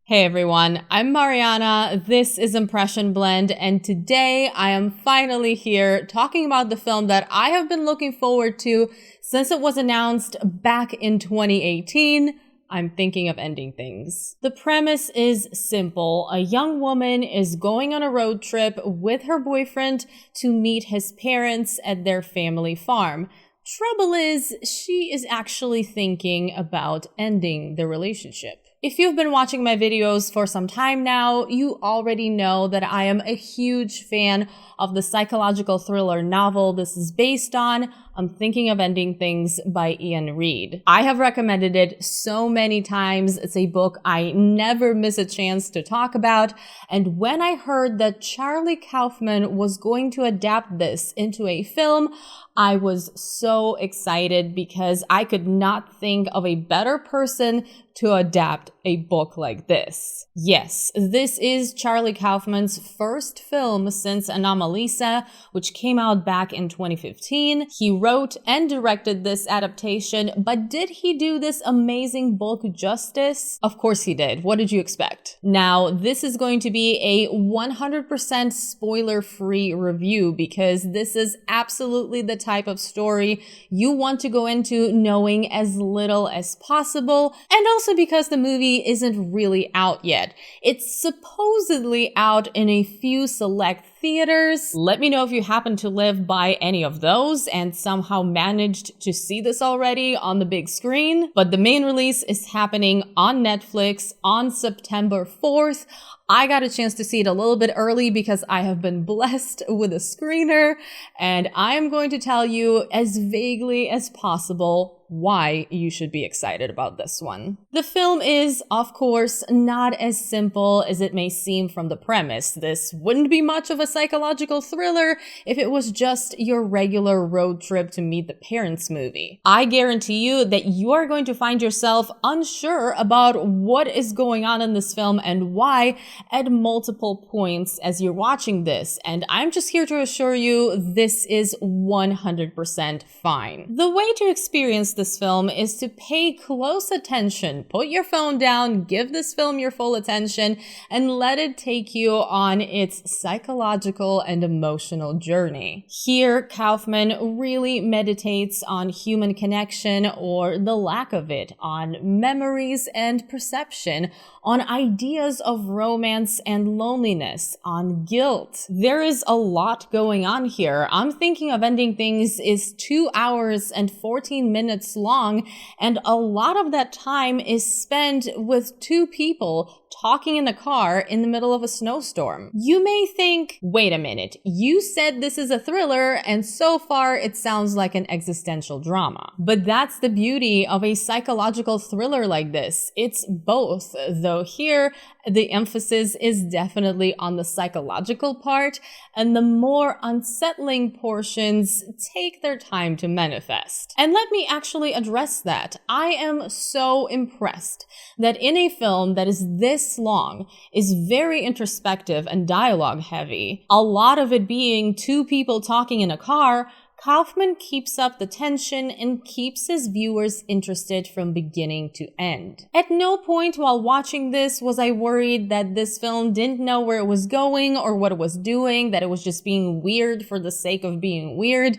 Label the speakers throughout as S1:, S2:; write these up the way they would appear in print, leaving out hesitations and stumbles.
S1: Hey everyone, I'm Mariana, this is Impression Blend, and today I am finally here talking about the film that I have been looking forward to since it was announced back in 2018. I'm thinking of ending things. The premise is simple. A young woman is going on a road trip with her boyfriend to meet his parents at their family farm. Trouble is, she is actually thinking about ending the relationship. If you've been watching my videos for some time now, you already know that I am a huge fan of the psychological thriller novel this is based on. I'm Thinking of Ending Things by Ian Reid. I have recommended it so many times. It's a book I never miss a chance to talk about. And when I heard that Charlie Kaufman was going to adapt this into a film, I was so excited because I could not think of a better person to adapt a book like this. Yes, this is Charlie Kaufman's first film since Anomalisa, which came out back in 2015. He wrote and directed this adaptation, but did he do this amazing book justice? Of course he did. What did you expect? Now, this is going to be a 100% spoiler-free review because this is absolutely the type of story you want to go into knowing as little as possible, and also because the movie isn't really out yet. It's supposedly out in a few select theaters. Let me know if you happen to live by any of those and somehow managed to see this already on the big screen. But the main release is happening on Netflix on September 4th. I got a chance to see it a little bit early because I have been blessed with a screener, and I'm going to tell you as vaguely as possible why you should be excited about this one. The film is, of course, not as simple as it may seem from the premise. This wouldn't be much of a psychological thriller if it was just your regular road trip to meet the parents movie. I guarantee you that you are going to find yourself unsure about what is going on in this film and why at multiple points as you're watching this, and I'm just here to assure you this is 100% fine. The way to experience this film is to pay close attention. Put your phone down, give this film your full attention, and let it take you on its psychological and emotional journey. Here, Kaufman really meditates on human connection or the lack of it, on memories and perception, on ideas of romance and loneliness, on guilt. There is a lot going on here. I'm Thinking of Ending Things is 2 hours and 14 minutes long, and a lot of that time is spent with two people talking in a car in the middle of a snowstorm. You may think, wait a minute, you said this is a thriller, and so far it sounds like an existential drama. But that's the beauty of a psychological thriller like this. It's both, though here the emphasis is definitely on the psychological part, and the more unsettling portions take their time to manifest. And let me actually address that. I am so impressed that in a film that is this long, is very introspective and dialogue heavy, a lot of it being two people talking in a car, Kaufman keeps up the tension and keeps his viewers interested from beginning to end. At no point while watching this was I worried that this film didn't know where it was going or what it was doing, that it was just being weird for the sake of being weird.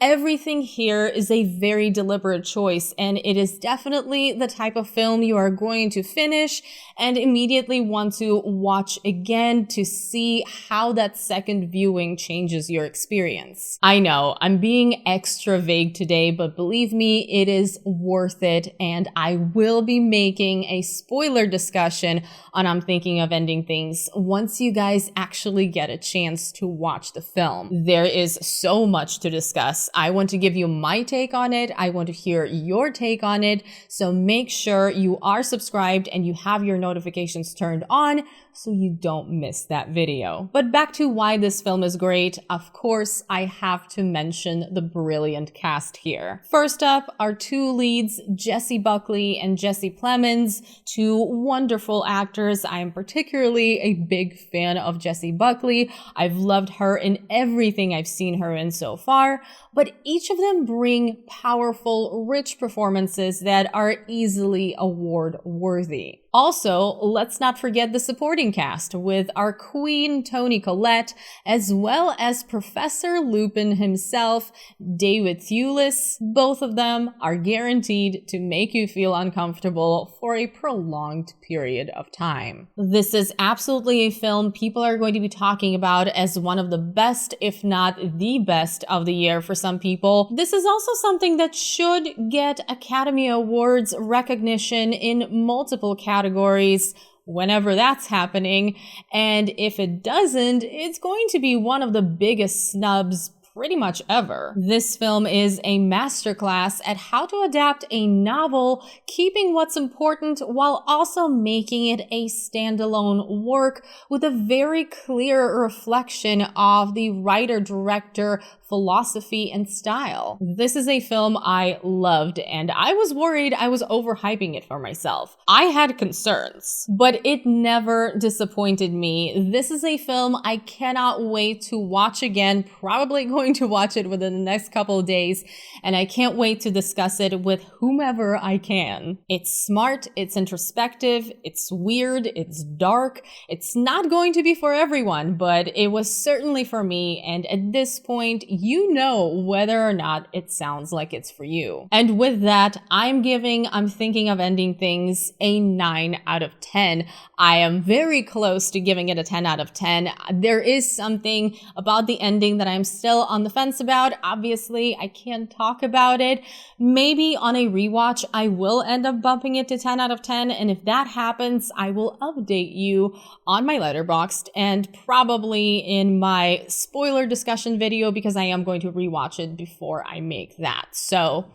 S1: Everything here is a very deliberate choice, and it is definitely the type of film you are going to finish and immediately want to watch again to see how that second viewing changes your experience. I know, I'm being extra vague today, but believe me, it is worth it, and I will be making a spoiler discussion on I'm Thinking of Ending Things once you guys actually get a chance to watch the film. There is so much to discuss. I want to give you my take on it. I want to hear your take on it. So make sure you are subscribed and you have your notifications turned on so you don't miss that video. But back to why this film is great. Of course, I have to mention the brilliant cast here. First up, our two leads, Jessie Buckley and Jesse Plemons, two wonderful actors. I am particularly a big fan of Jessie Buckley. I've loved her in everything I've seen her in so far, but each of them bring powerful, rich performances that are easily award-worthy. Also, let's not forget the supporting cast with our queen Toni Collette, as well as Professor Lupin himself, David Thewlis. Both of them are guaranteed to make you feel uncomfortable for a prolonged period of time. This is absolutely a film people are going to be talking about as one of the best, if not the best, of the year for some people. This is also something that should get Academy Awards recognition in multiple categories whenever that's happening, and if it doesn't, it's going to be one of the biggest snubs pretty much ever. This film is a masterclass at how to adapt a novel, keeping what's important while also making it a standalone work with a very clear reflection of the writer-director philosophy and style. This is a film I loved, and I was worried I was overhyping it for myself. I had concerns, but it never disappointed me. This is a film I cannot wait to watch again, probably going to watch it within the next couple of days, and I can't wait to discuss it with whomever I can. It's smart, it's introspective, it's weird, it's dark. It's not going to be for everyone, but it was certainly for me, and at this point, you know whether or not it sounds like it's for you. And with that, I'm thinking of ending things a 9 out of 10. I am very close to giving it a 10 out of 10. There is something about the ending that I'm still on the fence about. Obviously, I can't talk about it. Maybe on a rewatch, I will end up bumping it to 10 out of 10. And if that happens, I will update you on my Letterboxd and probably in my spoiler discussion video, because I am going to rewatch it before I make that. So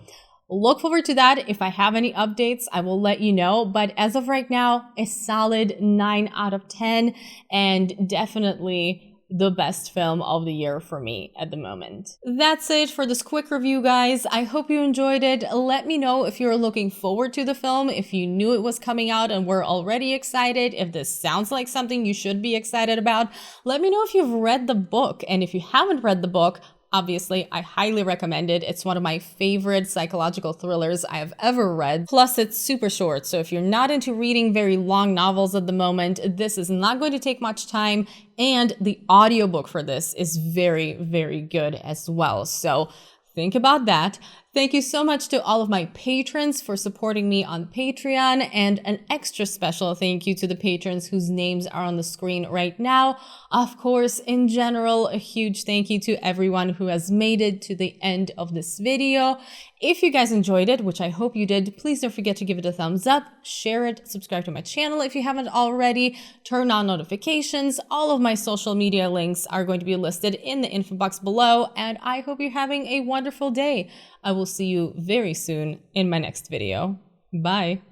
S1: look forward to that. If I have any updates, I will let you know. But as of right now, a solid 9 out of 10, and definitely the best film of the year for me at the moment. That's it for this quick review, guys. I hope you enjoyed it. Let me know if you're looking forward to the film, if you knew it was coming out and were already excited, if this sounds like something you should be excited about. Let me know if you've read the book, and if you haven't read the book, obviously, I highly recommend it. It's one of my favorite psychological thrillers I have ever read. Plus, it's super short, so if you're not into reading very long novels at the moment, this is not going to take much time, and the audiobook for this is very, very good as well. So think about that. Thank you so much to all of my patrons for supporting me on Patreon, and an extra special thank you to the patrons whose names are on the screen right now. Of course, in general, a huge thank you to everyone who has made it to the end of this video. If you guys enjoyed it, which I hope you did, please don't forget to give it a thumbs up, share it, subscribe to my channel if you haven't already, turn on notifications. All of my social media links are going to be listed in the info box below, and I hope you're having a wonderful day. I will see you very soon in my next video. Bye.